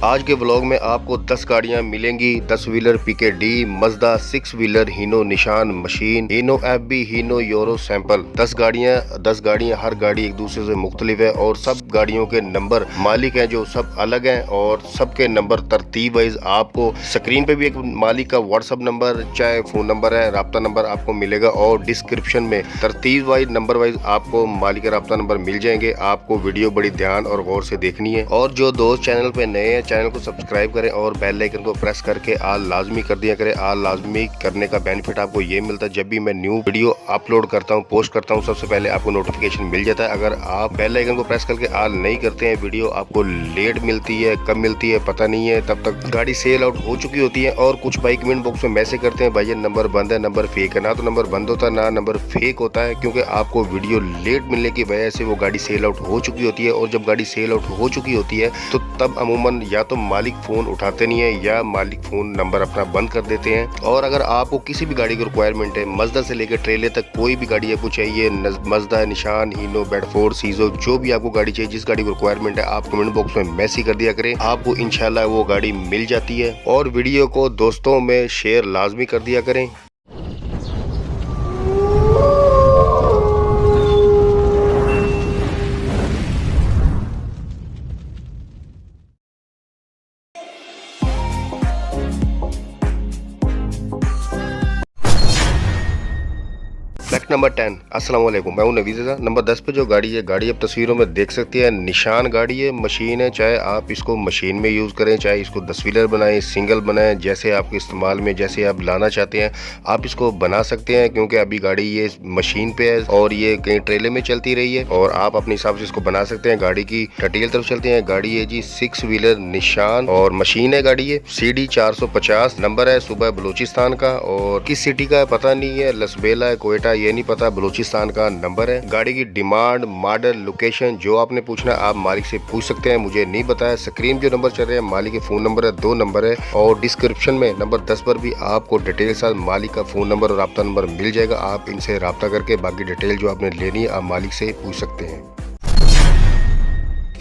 आज के व्लॉग में आपको 10 गाड़ियां मिलेंगी। 10 व्हीलर PKD, मजदा 6 व्हीलर, हीनो निशान मशीन, हीनो FB, हीनो यूरो सैंपल। 10 गाड़ियां हर गाड़ी एक दूसरे से मुख्तलिफ है और सब गाड़ियों के नंबर मालिक हैं जो सब अलग हैं और सबके नंबर तरतीब वाइज आपको स्क्रीन पे भी एक मालिक का व्हाट्सअप नंबर चाहे फोन नंबर है, राब्ता नंबर आपको मिलेगा और डिस्क्रिप्शन में तरतीब वाइज नंबर वाइज आपको मालिक का राब्ता नंबर मिल जाएंगे। आपको वीडियो बड़ी ध्यान और गौर से देखनी है और जो दोस्त चैनल पे नए हैं चैनल को सब्सक्राइब करें और बेल आइकन को प्रेस करके आल लाजमी कर दिया करें। आल लाजमी करने का बेनिफिट आपको ये मिलता है, जब भी मैं न्यू वीडियो अपलोड करता हूँ, पोस्ट करता हूँ, सबसे पहले आपको नोटिफिकेशन मिल जाता है। अगर आप बेल आइकन को प्रेस करके आल नहीं करते हैं, वीडियो आपको लेट मिलती है, कब मिलती है पता नहीं है, तब तक गाड़ी सेल आउट हो चुकी होती है। और कुछ भाई कमेंट बॉक्स में मैसेज करते हैं भाई नंबर बंद है, नंबर फेक है। ना तो नंबर बंद होता है ना नंबर फेक होता है, क्योंकि आपको वीडियो लेट मिलने की वजह से वो गाड़ी सेल आउट हो चुकी होती है। और जब गाड़ी सेल आउट हो चुकी होती है तो तब अमूमन या तो मालिक फोन उठाते नहीं है या मालिक फोन नंबर अपना बंद कर देते हैं। और अगर आपको किसी भी गाड़ी की रिक्वायरमेंट है, मजदा से लेकर ट्रेलर तक कोई भी गाड़ी आपको चाहिए, मजदा, निशान, हीनो, बेडफोर्ड, सीजो, जो भी आपको गाड़ी चाहिए, जिस गाड़ी की रिक्वायरमेंट है, आप कमेंट बॉक्स में मैसेज कर दिया करें, आपको इंशाल्लाह वो गाड़ी मिल जाती है। और वीडियो को दोस्तों में शेयर लाजमी कर दिया करें। Fact number 10। अस्सलाम वालेकुम, मैं हूं नवीज़ रज़ा। नंबर 10 पे जो गाड़ी है, गाड़ी आप तस्वीरों में देख सकते हैं, निशान गाड़ी है, मशीन है। चाहे आप इसको मशीन में यूज़ करें, चाहे इसको 10 व्हीलर बनाएं, सिंगल बनाएं, जैसे आपके इस्तेमाल में जैसे आप लाना चाहते हैं आप इसको बना सकते हैं। क्योंकि अभी गाड़ी ये मशीन पे है और ये कहीं ट्रेलर में चलती रही है और आप अपने हिसाब से इसको बना सकते हैं। गाड़ी की डिटेल तरफ चलते हैं। गाड़ी है जी 6 व्हीलर निशान और मशीन है गाड़ी है। CD 450 नंबर है, सूबा बलूचिस्तान का और किस सिटी का है पता नहीं है, लसबेला है, कोयटा, ये नहीं पता, बलूचिस्तान का नंबर है। गाड़ी की डिमांड, मॉडल, लोकेशन जो आपने पूछना आप मालिक से पूछ सकते हैं, मुझे नहीं बताया। स्क्रीन जो नंबर चल रहे हैं मालिक के फोन नंबर है, 2 नंबर है और डिस्क्रिप्शन में नंबर 10 पर भी आपको डिटेल साथ मालिक का फोन नंबर और राब्ता नंबर मिल जाएगा। आप इनसे राब्ता करके बाकी डिटेल जो आपने लेनी है आप मालिक से पूछ सकते हैं।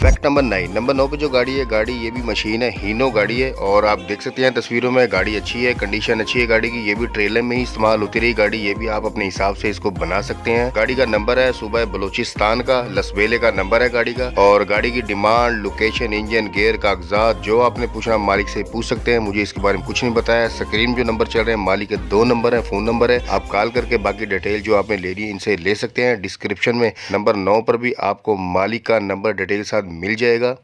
Fact number 9। नंबर 9 पे जो गाड़ी है, गाड़ी ये भी मशीन है, हीनो गाड़ी है और आप देख सकते हैं तस्वीरों में, गाड़ी अच्छी है, कंडीशन अच्छी है गाड़ी की। ये भी ट्रेलर में ही इस्तेमाल होती रही गाड़ी, ये भी आप अपने हिसाब से इसको बना सकते हैं। गाड़ी का नंबर है सूबा बलूचिस्तान का, लसबेले का नंबर है गाड़ी का। और गाड़ी की डिमांड, लोकेशन, इंजन, गेयर, कागजात जो आपने पूछना मालिक से पूछ सकते हैं, मुझे इसके बारे में कुछ नहीं बताया। स्क्रीन जो नंबर चल रहे हैं मालिक के 2 नंबर है, फोन नंबर है, आप कॉल करके बाकी डिटेल जो आपने लेनी इनसे ले सकते हैं। डिस्क्रिप्शन में नंबर 9 पर भी आपको मालिक का नंबर डिटेल साथ मिल जाएगा।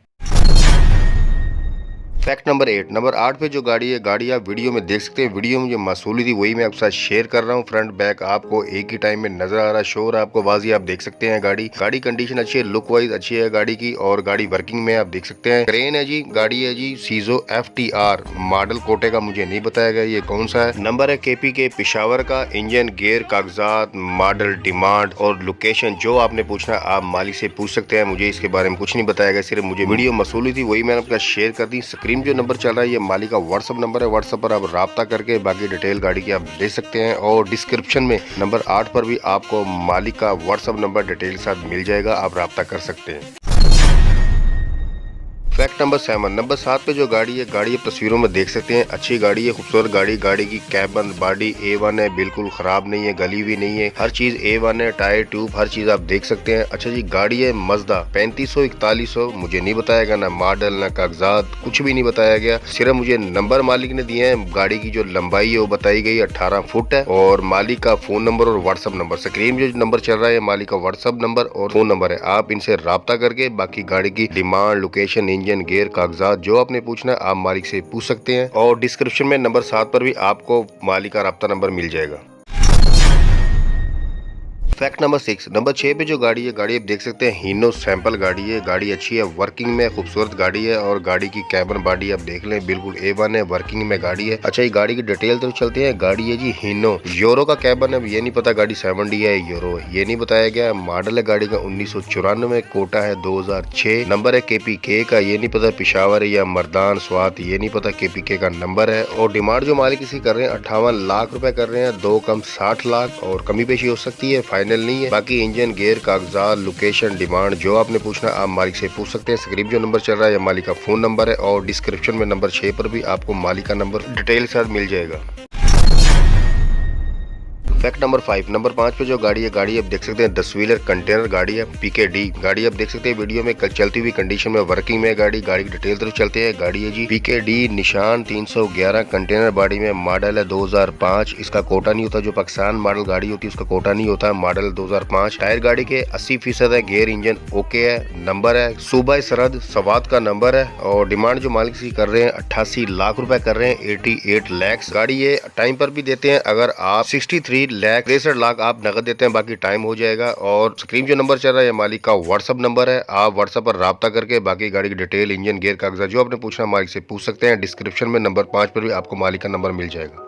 Fact number 8। नंबर 8 पे जो गाड़ी है, गाड़ी आप वीडियो में देख सकते हैं। वीडियो में जो मासूली थी वही मैं आपके साथ शेयर कर रहा हूँ। फ्रंट बैक आपको एक ही टाइम में नजर आ रहा है, शोर आपको वाजी आप देख सकते हैं। गाड़ी कंडीशन अच्छी है, लुक वाइज अच्छी है गाड़ी की और गाड़ी वर्किंग में आप देख सकते हैं। क्रेन है जी, गाड़ी है जी सीजो FTR, मॉडल कोटे का मुझे नहीं बताया गया ये कौन सा है। नंबर है KPK पिशावर का। इंजन, गेयर, कागजात, मॉडल, डिमांड और लोकेशन जो आपने पूछना आप मालिक से पूछ सकते हैं, मुझे इसके बारे में कुछ नहीं बताया गया, सिर्फ मुझे वीडियो मासूली थी वही मैंने आपका शेयर कर दी। स्क्रीन जो नंबर चल रहा है ये मालिक का व्हाट्सएप नंबर है, व्हाट्सएप पर आप राब्ता करके बाकी डिटेल गाड़ी की आप ले सकते हैं। और डिस्क्रिप्शन में नंबर 8 पर भी आपको मालिक का व्हाट्सएप नंबर डिटेल साथ मिल जाएगा, आप राब्ता कर सकते हैं। Fact number 7। नंबर 7 पे जो गाड़ी है, गाड़ी आप तस्वीरों में देख सकते हैं, अच्छी गाड़ी है, खूबसूरत गाड़ी। गाड़ी की कैबन, बॉडी A1 है, बिल्कुल खराब नहीं है, गली हुई नहीं है, हर चीज A1 है, टायर, ट्यूब, हर चीज आप देख सकते हैं। अच्छा जी, गाड़ी है मजदा 3500 4100, मुझे नहीं बताया गया, ना मॉडल ना कागजात, कुछ भी नहीं बताया गया, सिर्फ मुझे नंबर मालिक ने दिए हैं। गाड़ी की जो लंबाई है वो बताई गई 18 फुट है और मालिक का फोन नंबर और व्हाट्सअप नंबर, स्क्रीन जो नंबर चल रहा है मालिक का व्हाट्सअप नंबर और फोन नंबर है, आप इनसे राब्ता करके बाकी गाड़ी की डिमांड, लोकेशन, इंजन, गेयर, कागजात जो आपने पूछना है आप मालिक से पूछ सकते हैं। और डिस्क्रिप्शन में नंबर 7 पर भी आपको मालिक का राब्ता नंबर मिल जाएगा। Fact number 6। नंबर 6 पे जो गाड़ी है, गाड़ी आप देख सकते हैं, हीनो सैंपल गाड़ी है। गाड़ी अच्छी है, वर्किंग में खूबसूरत गाड़ी है और गाड़ी की कैबन बॉडी आप देख लें बिल्कुल A1 है, वर्किंग में गाड़ी है। अच्छा ये गाड़ी की डिटेल तो चलते हैं। गाड़ी है जी हीनो, यूरो का कैबन है, ये नहीं पता गाड़ी 70 है यूरो ये नहीं बताया गया। मॉडल है गाड़ी का 1994, कोटा है 2006, नंबर है KPK का, ये नहीं पता पिशावर है या मर्दान स्वात, ये नहीं पता, KPK का नंबर है। और डिमांड जो मालिक इसी कर रहे हैं 58 लाख रुपए कर रहे हैं, 2 कम 60 लाख और कमी पेशी हो सकती है। फाइनल फाइनल नहीं है। बाकी इंजन, गियर, कागजात, लोकेशन, डिमांड जो आपने पूछना आप मालिक से पूछ सकते हैं। स्क्रीन जो नंबर चल रहा है ये मालिक का फोन नंबर है और डिस्क्रिप्शन में नंबर 6 पर भी आपको मालिक का नंबर डिटेल के साथ मिल जाएगा। फैक्ट नंबर 5, नंबर 5 पे जो गाड़ी है, गाड़ी आप देख सकते हैं 10 व्हीलर कंटेनर गाड़ी है, PKD गाड़ी आप देख सकते हैं वीडियो में चलती हुई कंडीशन में वर्किंग में गाड़ी की डिटेल तरफ चलते हैं। गाड़ी है जी PKD निशान 311 कंटेनर बॉडी में, मॉडल है 2005। इसका कोटा नहीं होता, जो पाकिस्तान मॉडल गाड़ी होती है उसका कोटा नहीं होता, मॉडल 2005। टायर गाड़ी के 80% है, गियर इंजन ओके है। नंबर है सूबा सरहद सवात का नंबर है और डिमांड जो मालिक से कर रहे हैं 88 लाख रुपए कर रहे हैं, 88 लाख। गाड़ी ये टाइम पर भी देते हैं, अगर आप 63 लाख 63 लाख आप नगद देते हैं, बाकी टाइम हो जाएगा। और स्क्रीन जो नंबर चल रहा है मालिक का व्हाट्सअप नंबर है, आप व्हाट्सअप पर राब्ता करके बाकी गाड़ी की डिटेल, इंजन, गियर, कागजात जो आपने पूछना मालिक से पूछ सकते हैं। डिस्क्रिप्शन में नंबर 5 पर भी आपको मालिक का नंबर मिल जाएगा।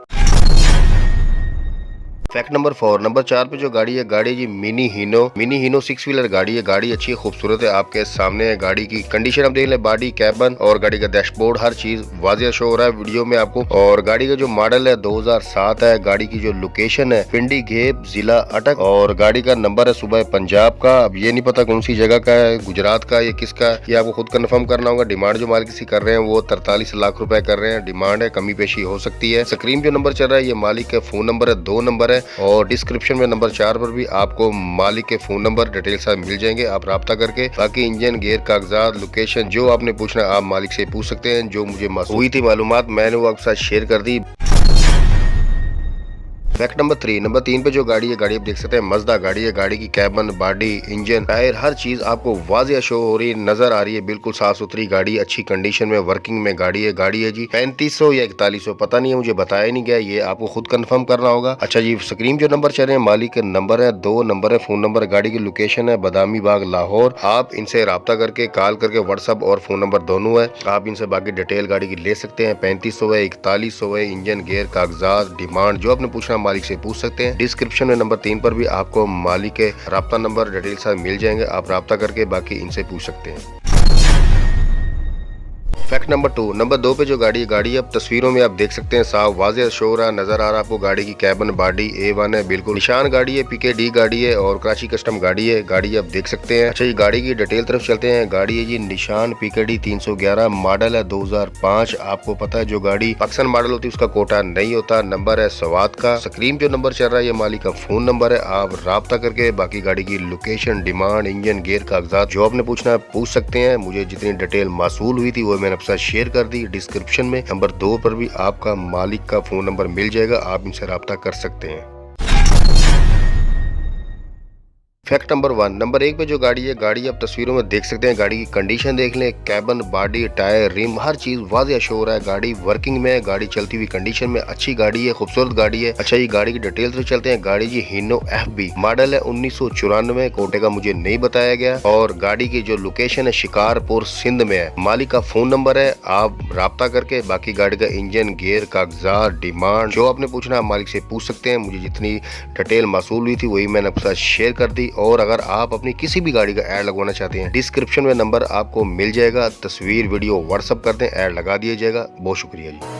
फैक्ट नंबर 4, नंबर 4 पे जो गाड़ी है, गाड़ी जी मिनी हीनो 6 व्हीलर गाड़ी है। गाड़ी अच्छी है, खूबसूरत है, आपके सामने है। गाड़ी की कंडीशन आप देख लें, बॉडी, कैबन और गाड़ी का डैशबोर्ड हर चीज वाजिया शो हो रहा है वीडियो में आपको। और गाड़ी का जो मॉडल है 2007 है। गाड़ी की जो लोकेशन है पिंडी घेब जिला अटक और गाड़ी का नंबर है सुबह पंजाब का। अब ये नहीं पता कौन सी जगह का है, गुजरात का या किसका, ये आपको खुद कंफर्म करना होगा। डिमांड जो मालिक से कर रहे हैं वो 43 लाख रुपए कर रहे हैं। डिमांड है, कमी पेशी हो सकती है। स्क्रीन जो नंबर चल रहा है ये मालिक का फोन नंबर है, 2 नंबर है और डिस्क्रिप्शन में नंबर 4 पर भी आपको मालिक के फोन नंबर डिटेल साथ मिल जाएंगे, आप राब्ता करके बाकी इंजन, गियर, कागजात, लोकेशन जो आपने पूछना आप मालिक से पूछ सकते हैं। जो मुझे हुई थी मालूमात मैंने वो आपके साथ शेयर कर दी। फैक्ट नंबर 3, नंबर 3 पे जो गाड़ी है, गाड़ी आप देख सकते हैं मजदा गाड़ी है। गाड़ी की कैबन, बॉडी, इंजन, टायर हर चीज आपको वाजिया शो हो रही नजर आ रही है। बिल्कुल साफ सुथरी गाड़ी, अच्छी कंडीशन में वर्किंग में गाड़ी है। गाड़ी है जी 3500 या 4100 पता नहीं है, मुझे बताया नहीं गया, ये आपको खुद कंफर्म करना होगा। अच्छा जी, स्क्रीन जो नंबर चल रहे हैं मालिक के नंबर है, 2 नंबर है, फोन नंबर। गाड़ी की लोकेशन है बदामी बाग लाहौर। आप इनसे राब्ता करके कॉल करके व्हाट्सअप और फोन नंबर दोनों है, आप इनसे बाकी डिटेल गाड़ी की ले सकते हैं। 3500 है, 4100 है, इंजन, गियर, कागजात, डिमांड जो आपने पूछना मालिक से पूछ सकते हैं। डिस्क्रिप्शन में नंबर 3 पर भी आपको मालिक के राब्ता नंबर डिटेल साथ मिल जाएंगे, आप राब्ता करके बाकी इनसे पूछ सकते हैं। फैक्ट नंबर 2, नंबर 2 पे जो गाड़ी है, गाड़ी अब तस्वीरों में आप देख सकते हैं साफ वाज़ेह शो हो रहा नजर आ रहा है आपको। गाड़ी की कैबन, बॉडी A1 है, बिल्कुल निशान गाड़ी है, PKD गाड़ी है और कराची कस्टम गाड़ी है। गाड़ी आप देख सकते हैं। अच्छा ये गाड़ी की डिटेल तरफ चलते हैं। गाड़ी है जी निशान PKD 311, मॉडल है 2005। आपको पता है जो गाड़ी पाकिस्तान मॉडल होती है उसका कोटा नहीं होता। नंबर है सवात का। स्क्रीन जो नंबर चल रहा है ये मालिक का फोन नंबर है, आप राब्ता करके बाकी गाड़ी की लोकेशन, डिमांड, इंजन, गियर, कागजात जो आपने पूछना है पूछ सकते हैं। मुझे जितनी डिटेल मासूल हुई थी वो मैंने साथ शेयर कर दी। डिस्क्रिप्शन में नंबर 2 पर भी आपका मालिक का फोन नंबर मिल जाएगा, आप इनसे राब्ता कर सकते हैं। फैक्ट नंबर 1, नंबर 1 पे जो गाड़ी है, गाड़ी आप तस्वीरों में देख सकते हैं। गाड़ी की कंडीशन देख लें, कैबन, बॉडी, टायर, रिम हर चीज वाजिया शो हो रहा है। गाड़ी वर्किंग में है, गाड़ी चलती हुई कंडीशन में, अच्छी गाड़ी है, खूबसूरत गाड़ी है। अच्छा ये गाड़ी की डिटेल से चलते हैं। गाड़ी जी हीनो FB, मॉडल है 1994, कोटे का मुझे नहीं बताया गया और गाड़ी की जो लोकेशन है शिकारपुर सिंध में है। मालिक का फोन नंबर है, आप राब्ता करके बाकी गाड़ी का इंजन, गियर, कागजात, डिमांड जो आपने पूछना आप मालिक से पूछ सकते हैं। मुझे जितनी डिटेल मासूल हुई थी वही मैंने आपके साथ शेयर कर दी। और अगर आप अपनी किसी भी गाड़ी का ऐड लगवाना चाहते हैं, डिस्क्रिप्शन में नंबर आपको मिल जाएगा, तस्वीर वीडियो व्हाट्सएप कर दें, ऐड लगा दिया जाएगा। बहुत शुक्रिया जी।